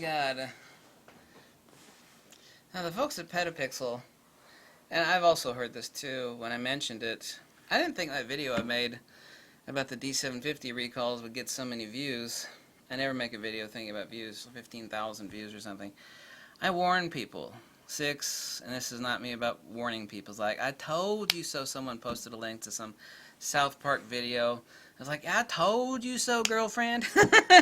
God. Now, the folks at Petapixel, and I've also heard this too when I mentioned it, I didn't think that video I made about the D750 recalls would get so many views. I never make a video thinking about views, 15,000 views or something. I warn people. And this is not me about warning people. It's like, I told you so. Someone posted a link to some South Park video. I was like, I told you so, girlfriend.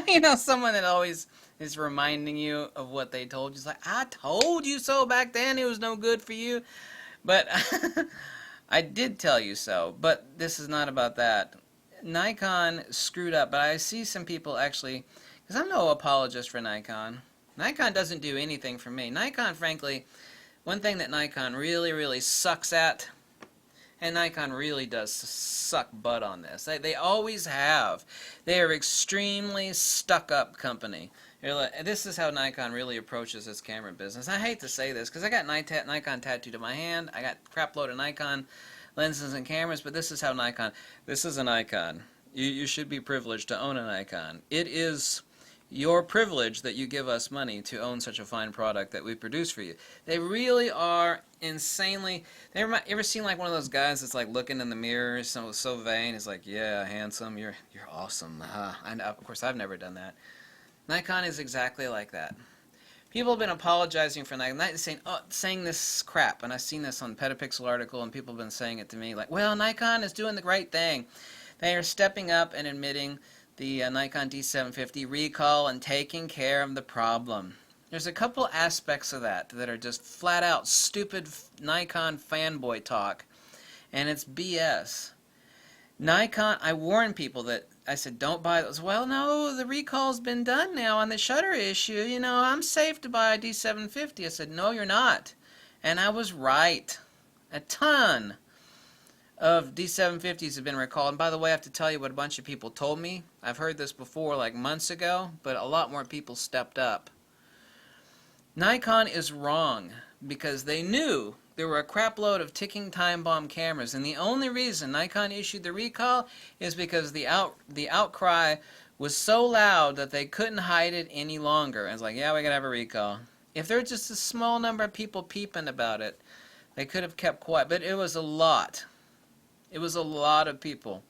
You know, someone that always is reminding you of what they told you. It's like, I told you so back then. It was no good for you. But I did tell you so. But this is not about that. Nikon screwed up. But I see some people actually, because I'm no apologist for Nikon. Nikon doesn't do anything for me. Nikon, frankly, one thing that Nikon really, really sucks at, and Nikon really does suck butt on this. They always have. They are extremely stuck-up company. This is how Nikon really approaches its camera business. I hate to say this, because I got Nikon tattooed on my hand. I got a crap load of Nikon lenses and cameras, but this is how Nikon... This is a Nikon. You should be privileged to own a Nikon. It is your privilege that you give us money to own such a fine product that we produce for you. They really are insanely... You ever seen like one of those guys that's like looking in the mirror, so vain? He's like, yeah, handsome, you're awesome. Of course, I've never done that. Nikon is exactly like that. People have been apologizing for Nikon, saying this crap, and I've seen this on Petapixel article, and people have been saying it to me, like, well, Nikon is doing the great thing. They are stepping up and admitting the Nikon D750 recall and taking care of the problem. There's a couple aspects of that are just flat out stupid Nikon fanboy talk, and it's BS. Nikon, I warn people that, I said, don't buy those. Well, no, the recall's been done now on the shutter issue. You know, I'm safe to buy a D750. I said, no, you're not. And I was right. A ton of D750s have been recalled. And by the way, I have to tell you what a bunch of people told me. I've heard this before, like months ago, but a lot more people stepped up. Nikon is wrong because they knew there were a crap load of ticking time bomb cameras, and the only reason Nikon issued the recall is because the outcry was so loud that they couldn't hide it any longer. And it's like, yeah, we gotta have a recall. If there was just a small number of people peeping about it, they could have kept quiet, but it was a lot. It was a lot of people.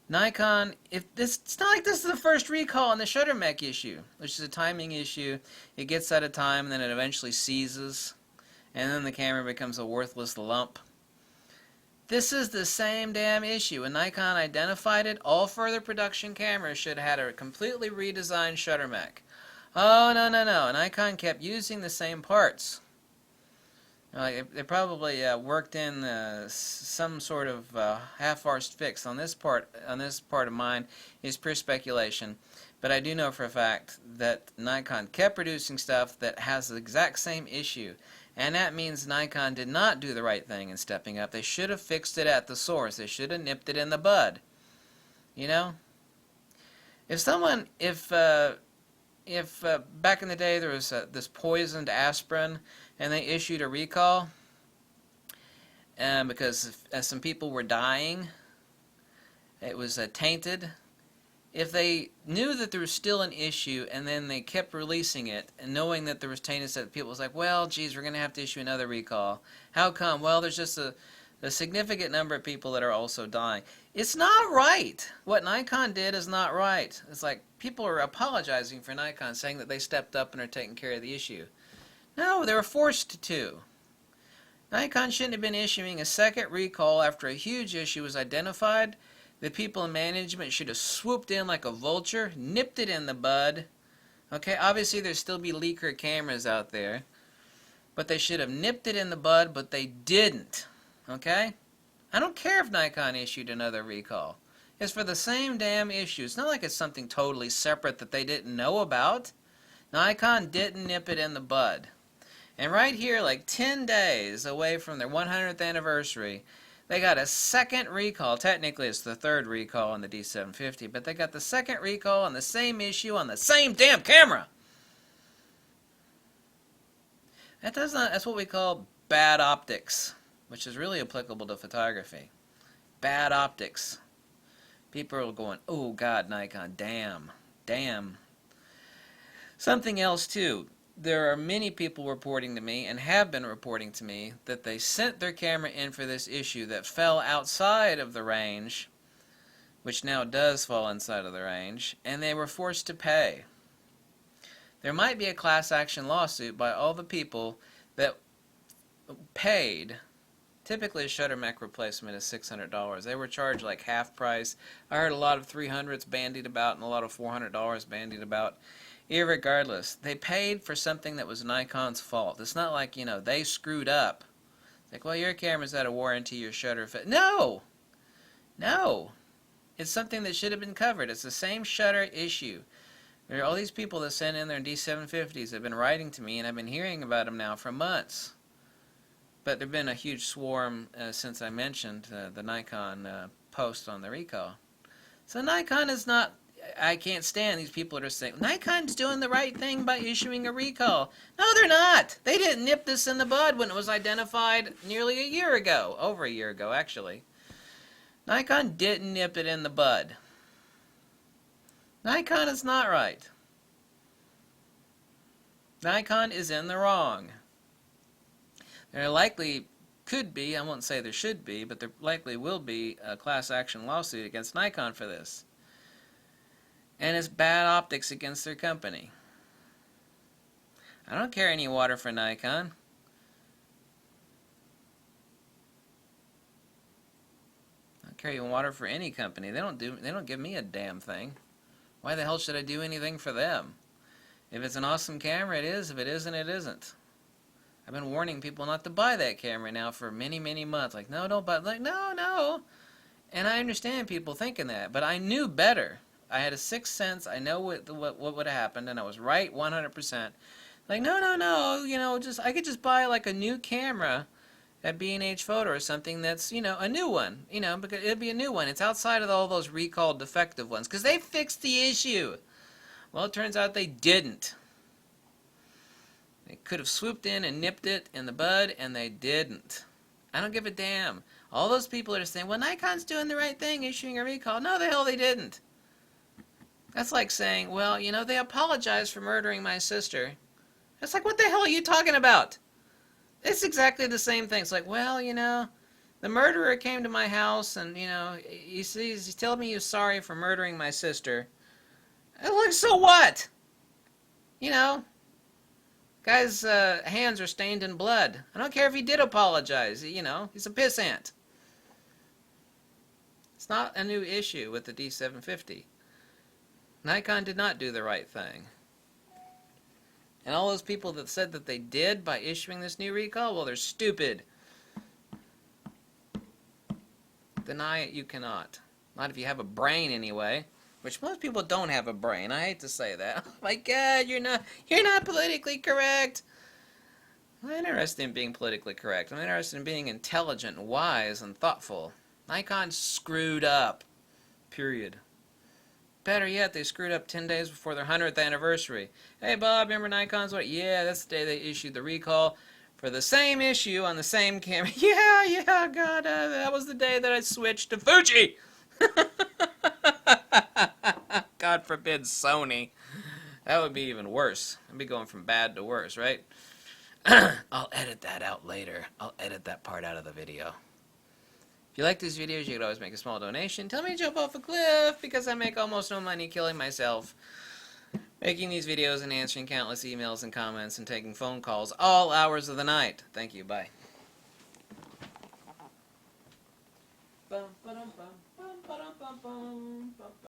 Nikon, it's not like this is the first recall on the shutter mech issue, which is a timing issue. It gets out of time, and then it eventually seizes, and then the camera becomes a worthless lump. This is the same damn issue. When Nikon identified it, all further production cameras should have had a completely redesigned shutter mech. Oh, no, no, no. Nikon kept using the same parts. They probably worked in some sort of half-arsed fix. On this part of mine is pure speculation, but I do know for a fact that Nikon kept producing stuff that has the exact same issue, and that means Nikon did not do the right thing in stepping up. They should have fixed it at the source. They should have nipped it in the bud. You know, if back in the day there was this poisoned aspirin and they issued a recall because some people were dying, it was tainted. If they knew that there was still an issue and then they kept releasing it and knowing that there was tainted stuff, people was like, well, geez, we're going to have to issue another recall. How come? Well, there's just a significant number of people that are also dying. It's not right. What Nikon did is not right. It's like people are apologizing for Nikon, saying that they stepped up and are taking care of the issue. No, they were forced to. Nikon shouldn't have been issuing a second recall after a huge issue was identified. The people in management should have swooped in like a vulture, nipped it in the bud. Okay, obviously there'd still be leaker cameras out there, but they should have nipped it in the bud, but they didn't. Okay? I don't care if Nikon issued another recall. It's for the same damn issue. It's not like it's something totally separate that they didn't know about. Nikon didn't nip it in the bud. And right here, like 10 days away from their 100th anniversary, they got a second recall. Technically, it's the third recall on the D750, but they got the second recall on the same issue on the same damn camera. That's what we call bad optics, which is really applicable to photography. Bad optics. People are going, oh God, Nikon, damn. Something else too. There are many people reporting to me, and have been reporting to me, that they sent their camera in for this issue that fell outside of the range, which now does fall inside of the range, and they were forced to pay. There might be a class action lawsuit by all the people that paid. Typically a shutter mech replacement is $600. They were charged like half price. I heard a lot of $300s bandied about and a lot of $400 bandied about. Irregardless, they paid for something that was Nikon's fault. It's not like, you know, they screwed up. It's like, well, your camera's out of warranty, your shutter fit. No! No! It's something that should have been covered. It's the same shutter issue. There are all these people that sent in their D750s that have been writing to me, and I've been hearing about them now for months. But there have been a huge swarm since I mentioned the Nikon post on the recall. So Nikon is not... I can't stand these people that are saying, Nikon's doing the right thing by issuing a recall. No, they're not. They didn't nip this in the bud when it was identified nearly a year ago. Over a year ago, actually. Nikon didn't nip it in the bud. Nikon is not right. Nikon is in the wrong. There likely could be, I won't say there should be, but there likely will be a class action lawsuit against Nikon for this. And it's bad optics against their company. I don't carry any water for Nikon. I don't carry water for any company. They don't give me a damn thing. Why the hell should I do anything for them? If it's an awesome camera, it is. If it isn't, it isn't. I've been warning people not to buy that camera now for many, many months. Like, no, don't buy it. Like, no, no. And I understand people thinking that, but I knew better. I had a sixth sense. I know what would have happened, and I was right 100%. Like, no, no, no. You know, I could just buy like a new camera at B&H Photo or something that's, you know, a new one. You know, because it'd be a new one. It's outside of all those recalled defective ones because they fixed the issue. Well, it turns out they didn't. They could have swooped in and nipped it in the bud, and they didn't. I don't give a damn. All those people that are saying, well, Nikon's doing the right thing, issuing a recall. No, the hell they didn't. That's like saying, well, you know, they apologized for murdering my sister. It's like, what the hell are you talking about? It's exactly the same thing. It's like, well, you know, the murderer came to my house and, you know, he's telling me he's sorry for murdering my sister. I'm like, so what? You know, guy's hands are stained in blood. I don't care if he did apologize. You know, he's a pissant. It's not a new issue with the D750. Nikon did not do the right thing. And all those people that said that they did by issuing this new recall, well, they're stupid. Deny it you cannot. Not if you have a brain anyway. Which most people don't have a brain. I hate to say that. Oh my God, you're not politically correct. I'm not interested in being politically correct. I'm interested in being intelligent, and wise, and thoughtful. Nikon screwed up. Period. Better yet, they screwed up 10 days before their 100th anniversary. Hey, Bob, remember Nikon's what? Yeah, that's the day they issued the recall for the same issue on the same camera. Yeah, God, that was the day that I switched to Fuji. God forbid Sony. That would be even worse. I'd be going from bad to worse, right? I'll edit that out later. I'll edit that part out of the video. If you like these videos, you could always make a small donation. Tell me to jump off a cliff because I make almost no money killing myself. Making these videos and answering countless emails and comments and taking phone calls all hours of the night. Thank you. Bye.